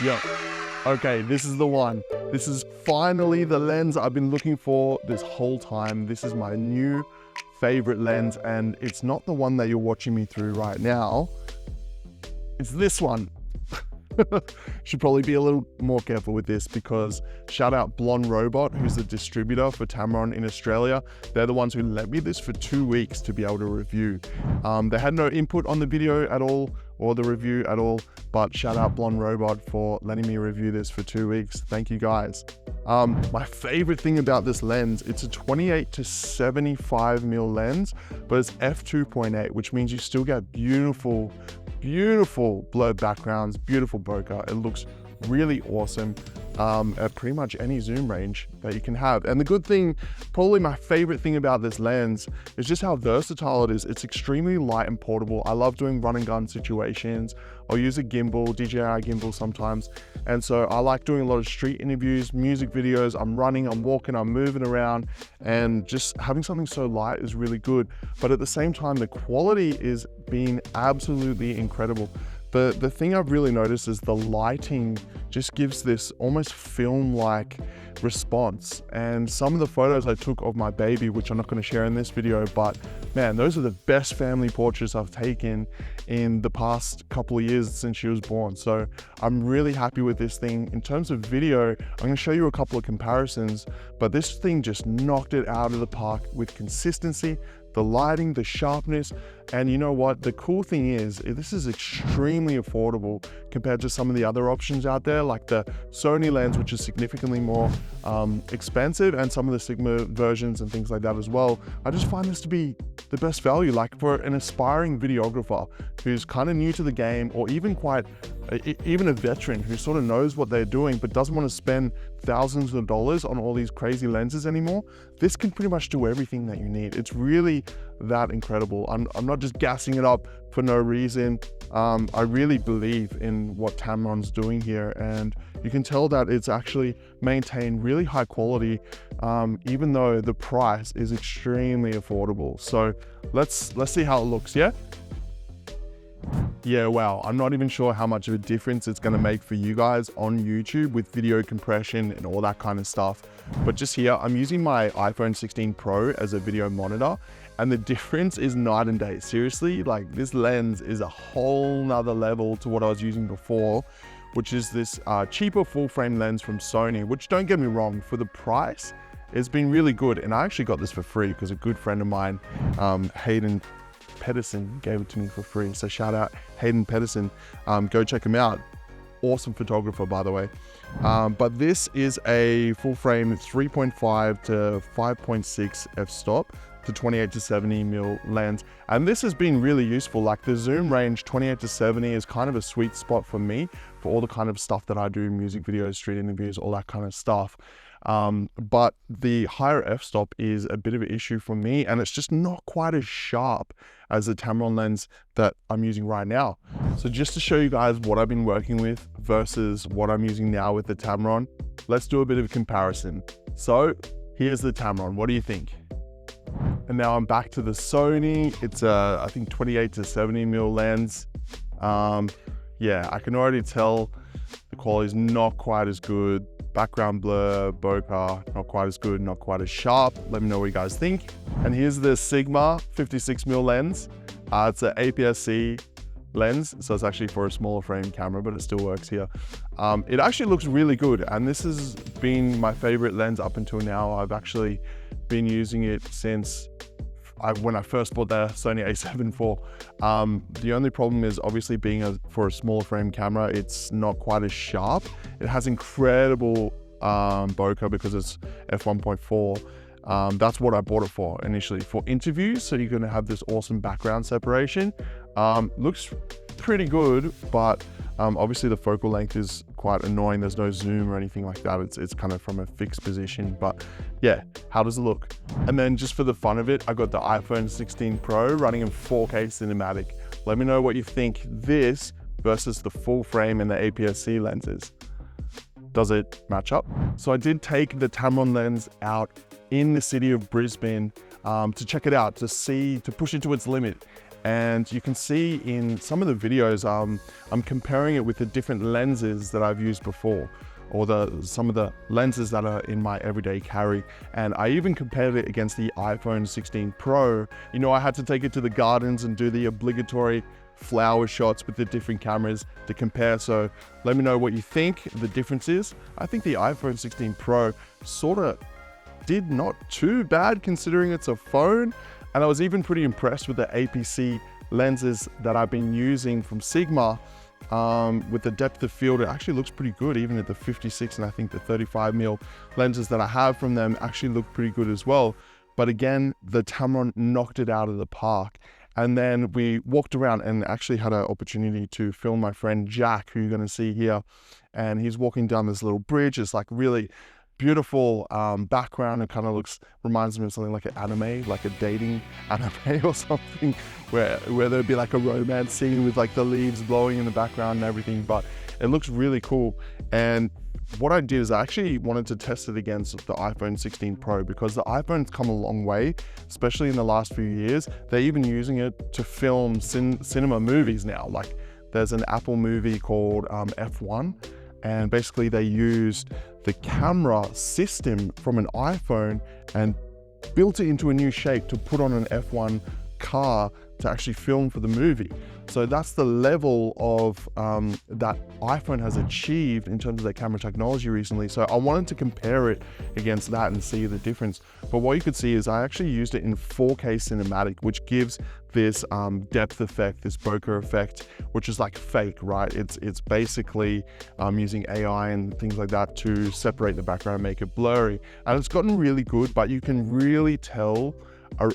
Yo, okay, this is the one. This is finally the lens I've been looking for this whole time. This is my new favorite lens, and it's not the one that you're watching me through right now. It's this one. Should probably be a little more careful with this because shout out Blonde Robot, who's the distributor for Tamron in Australia. They're the ones who lent me this for 2 weeks to be able to review. They had no input on the video at all or the review at all, but shout out Blonde Robot for letting me review this for 2 weeks. Thank you guys. My favorite thing about this lens, it's a 28 to 75mm lens, but it's f2.8, which means you still get beautiful blurred backgrounds, beautiful bokeh. It looks really awesome at pretty much any zoom range that you can have. And the good thing, probably my favorite thing about this lens is just how versatile it is. It's extremely light and portable. I love doing run and gun situations. I'll use a gimbal, DJI gimbal sometimes. And so I like doing a lot of street interviews, music videos. I'm running, I'm walking, I'm moving around, and just having something so light is really good. But at the same time, the quality is being absolutely incredible. The thing I've really noticed is the lighting just gives this almost film-like response. And some of the photos I took of my baby, which I'm not going to share in this video, but man, those are the best family portraits I've taken in the past couple of years since she was born. So I'm really happy with this thing. In terms of video, I'm going to show you a couple of comparisons, but this thing just knocked it out of the park with consistency, the lighting, the sharpness. And you know what? The cool thing is, this is extremely affordable compared to some of the other options out there, like the Sony lens, which is significantly more expensive, and some of the Sigma versions and things like that as well. I just find this to be the best value, like for an aspiring videographer who's kind of new to the game, or even even a veteran who sort of knows what they're doing but doesn't want to spend thousands of dollars on all these crazy lenses anymore. This can pretty much do everything that you need. It's really that incredible. I'm not just gassing it up for no reason. I really believe in what Tamron's doing here, and you can tell that it's actually maintained really high quality, even though the price is extremely affordable. So let's see how it looks. Yeah, wow. I'm not even sure how much of a difference it's going to make for you guys on YouTube with video compression and all that kind of stuff. But just here, I'm using my iPhone 16 Pro as a video monitor, and the difference is night and day. Seriously, like this lens is a whole nother level to what I was using before, which is this cheaper full frame lens from Sony, which, don't get me wrong, for the price, it's been really good. And I actually got this for free because a good friend of mine, Hayden Pedersen, gave it to me for free. So shout out Hayden Pedersen. Go check him out. Awesome photographer, by the way. But this is a full frame 3.5 to 5.6 f-stop to 28 to 70mm lens. And this has been really useful. Like the zoom range 28 to 70 is kind of a sweet spot for me for all the kind of stuff that I do, music videos, street interviews, all that kind of stuff. But the higher f-stop is a bit of an issue for me, and it's just not quite as sharp as the Tamron lens that I'm using right now. So just to show you guys what I've been working with versus what I'm using now with the Tamron, let's do a bit of a comparison. So here's the Tamron. What do you think? And now I'm back to the Sony. It's a, I think, 28 to 70mm lens. Yeah, I can already tell the quality is not quite as good. Background blur, bokeh, not quite as good, not quite as sharp. Let me know what you guys think. And here's the Sigma 56mm lens. It's an APS-C lens, so it's actually for a smaller frame camera, but it still works here. It actually looks really good, and this has been my favorite lens up until now. I've actually been using it since when I first bought the Sony a7 IV. The only problem is obviously being for a smaller frame camera, it's not quite as sharp. It has incredible bokeh because it's f1.4. That's what I bought it for initially, for interviews, so you're going to have this awesome background separation. Looks pretty good, but obviously the focal length is quite annoying. There's no zoom or anything like that. It's kind of from a fixed position, but yeah, how does it look? And then just for the fun of it, I got the iPhone 16 Pro running in 4K cinematic. Let me know what you think this versus the full frame and the APS-C lenses. Does it match up? So I did take the Tamron lens out in the city of Brisbane to check it out, to push it to its limit. And you can see in some of the videos, I'm comparing it with the different lenses that I've used before, or some of the lenses that are in my everyday carry. And I even compared it against the iPhone 16 Pro. You know, I had to take it to the gardens and do the obligatory flower shots with the different cameras to compare. So let me know what you think the difference is. I think the iPhone 16 Pro sort of did not too bad considering it's a phone. And I was even pretty impressed with the APC lenses that I've been using from Sigma. With the depth of field, it actually looks pretty good, even at the 56 and I think the 35mm lenses that I have from them actually look pretty good as well. But again, the Tamron knocked it out of the park. And then we walked around and actually had an opportunity to film my friend Jack, who you're going to see here. And he's walking down this little bridge. It's like really beautiful background. It kind of reminds me of something like an anime, like a dating anime or something, where there'd be like a romance scene with like the leaves blowing in the background and everything. But it looks really cool. And what I did is I actually wanted to test it against the iPhone 16 Pro, because the iPhone's come a long way, especially in the last few years. They're even using it to film cinema movies now. Like there's an Apple movie called F1, and basically they used the camera system from an iPhone and built it into a new shape to put on an F1 car to actually film for the movie. So that's the level of that iPhone has achieved in terms of their camera technology recently. So I wanted to compare it against that and see the difference. But what you could see is I actually used it in 4K cinematic, which gives this depth effect, this bokeh effect, which is like fake, right? It's basically using AI and things like that to separate the background and make it blurry. And it's gotten really good, but you can really tell,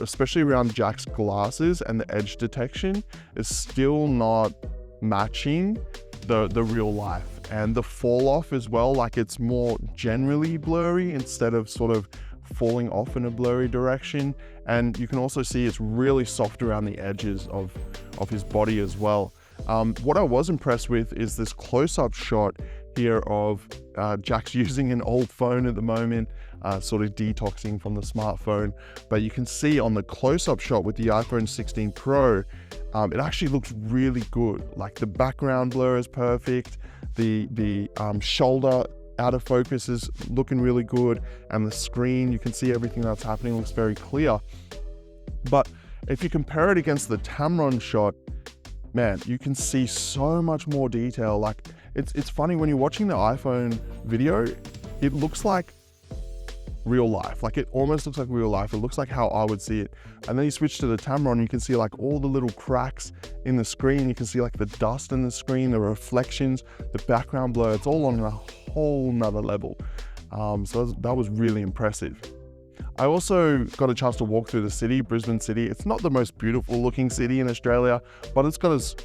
especially around Jack's glasses and the edge detection, is still not matching the real life. And the fall off as well, like it's more generally blurry instead of sort of falling off in a blurry direction. And you can also see it's really soft around the edges of his body as well. What I was impressed with is this close-up shot here of Jack's using an old phone at the moment, sort of detoxing from the smartphone. But you can see on the close-up shot with the iPhone 16 Pro, it actually looks really good. Like the background blur is perfect, the shoulder out of focus is looking really good, and the screen, you can see everything that's happening, looks very clear. But if you compare it against the Tamron shot, man, you can see so much more detail. Like it's funny when you're watching the iPhone video, it looks like real life. Like it almost looks like real life. It looks like how I would see it. And then you switch to the Tamron, you can see like all the little cracks in the screen. You can see like the dust in the screen, the reflections, the background blur. It's all on a whole nother level. So that was really impressive. I also got a chance to walk through the city, Brisbane City. It's not the most beautiful looking city in Australia, but it's got its,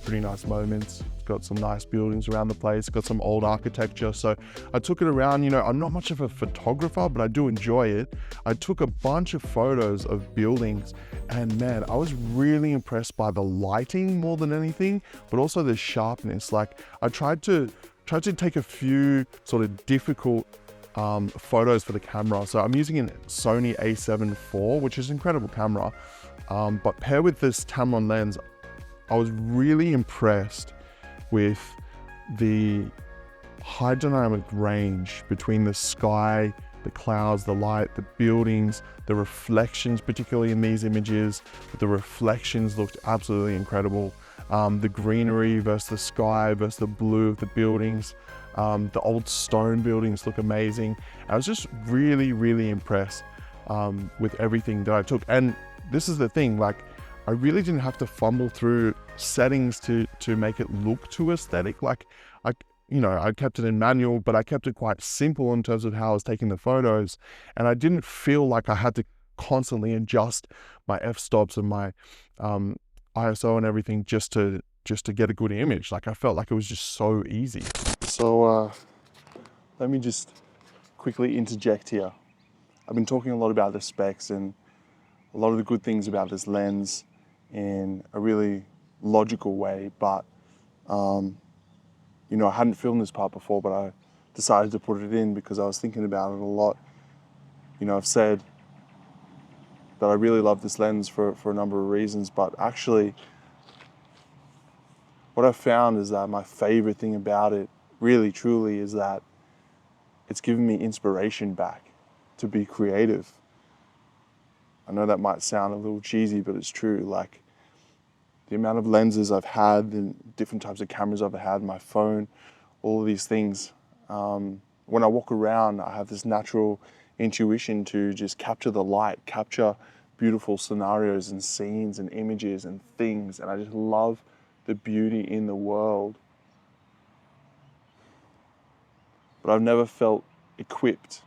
pretty nice moments. It's got some nice buildings around the place, got some old architecture. So I took it around. I'm not much of a photographer, but I do enjoy it. I took a bunch of photos of buildings, and man, I was really impressed by the lighting more than anything, but also the sharpness. Like I tried to take a few sort of difficult photos for the camera. So I'm using a Sony A7 IV, which is an incredible camera, but paired with this Tamron lens, I was really impressed with the high dynamic range between the sky, the clouds, the light, the buildings, the reflections, particularly in these images. The reflections looked absolutely incredible. The greenery versus the sky versus the blue of the buildings. The old stone buildings look amazing. I was just really, really impressed with everything that I took. And this is the thing, like I really didn't have to fumble through settings to make it look too aesthetic. Like I kept it in manual, but I kept it quite simple in terms of how I was taking the photos. And I didn't feel like I had to constantly adjust my f-stops and my ISO and everything just to get a good image. Like I felt like it was just so easy. So let me just quickly interject here. I've been talking a lot about the specs and a lot of the good things about this lens in a really logical way, but I hadn't filmed this part before, but I decided to put it in because I was thinking about it a lot. I've said that I really love this lens for a number of reasons, but actually what I've found is that my favorite thing about it, really truly, is that it's given me inspiration back to be creative. I know that might sound a little cheesy, but it's true. Like, the amount of lenses I've had, the different types of cameras I've had, my phone, all of these things. When I walk around, I have this natural intuition to just capture the light, capture beautiful scenarios and scenes and images and things. And I just love the beauty in the world. But I've never felt equipped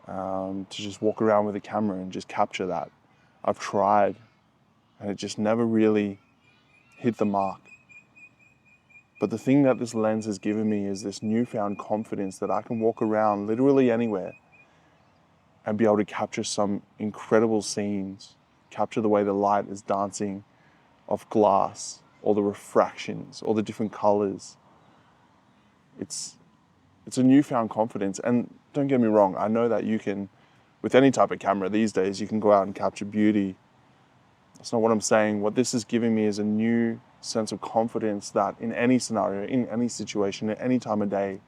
to just walk around with a camera and just capture that. I've tried, and it just never really hit the mark. But the thing that this lens has given me is this newfound confidence that I can walk around literally anywhere and be able to capture some incredible scenes, capture the way the light is dancing off glass, or the refractions, or the different colors. It's a newfound confidence. And don't get me wrong, I know that you can, with any type of camera these days, you can go out and capture beauty. That's not what I'm saying. What this is giving me is a new sense of confidence that in any scenario, in any situation, at any time of day,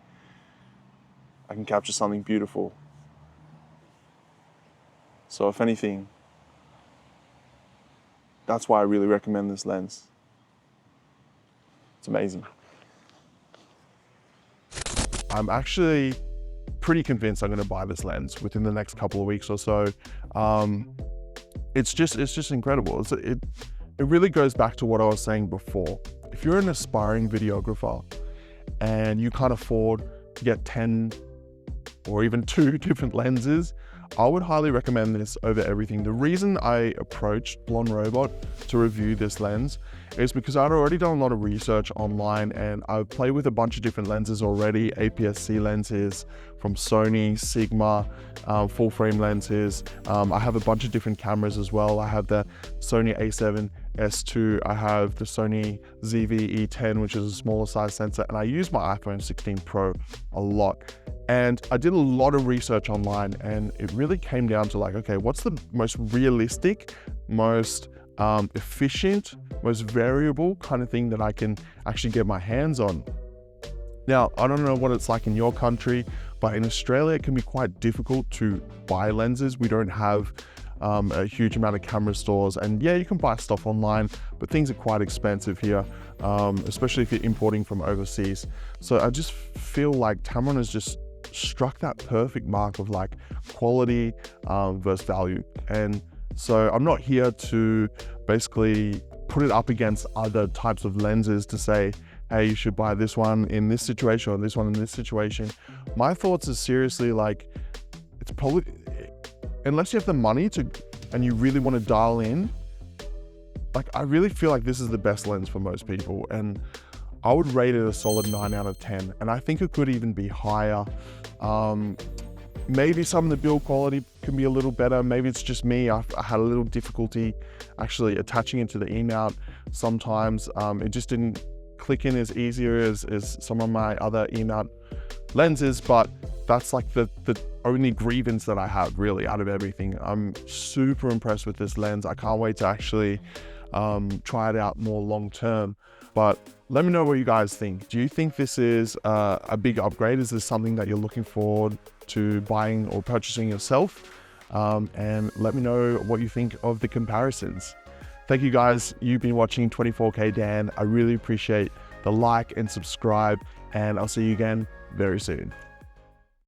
I can capture something beautiful. So if anything, that's why I really recommend this lens. It's amazing. I'm actually pretty convinced I'm going to buy this lens within the next couple of weeks or so. It's just incredible. It really goes back to what I was saying before. If you're an aspiring videographer and you can't afford to get 10 or even 2 different lenses, I would highly recommend this over everything. The reason I approached Blonde Robot to review this lens is because I'd already done a lot of research online, and I've played with a bunch of different lenses already, APS-C lenses from Sony, Sigma, full frame lenses. I have a bunch of different cameras as well. I have the Sony a7S II, I have the Sony ZV-E10, which is a smaller size sensor, and I use my iPhone 16 Pro a lot. And I did a lot of research online, and it really came down to like, okay, what's the most realistic, most efficient, most variable kind of thing that I can actually get my hands on? Now, I don't know what it's like in your country, but in Australia, it can be quite difficult to buy lenses. We don't have a huge amount of camera stores, and yeah, you can buy stuff online, but things are quite expensive here, especially if you're importing from overseas. So I just feel like Tamron has just struck that perfect mark of like quality versus value. And so I'm not here to basically put it up against other types of lenses to say, hey, you should buy this one in this situation or this one in this situation. My thoughts are seriously like, it's probably, unless you have the money to, and you really want to dial in, like I really feel like this is the best lens for most people. And I would rate it a solid 9 out of 10. And I think it could even be higher. Maybe some of the build quality can be a little better. Maybe it's just me. I had a little difficulty actually attaching it to the E-mount sometimes. It just didn't click in as easier as some of my other E-mount lenses, but that's like the only grievance that I have really out of everything. I'm super impressed with this lens. I can't wait to actually try it out more long term. But let me know what you guys think. Do you think this is a big upgrade? Is this something that you're looking forward to buying or purchasing yourself? And let me know what you think of the comparisons. Thank you guys. You've been watching 24K Dan. I really appreciate the like and subscribe, and I'll see you again very soon.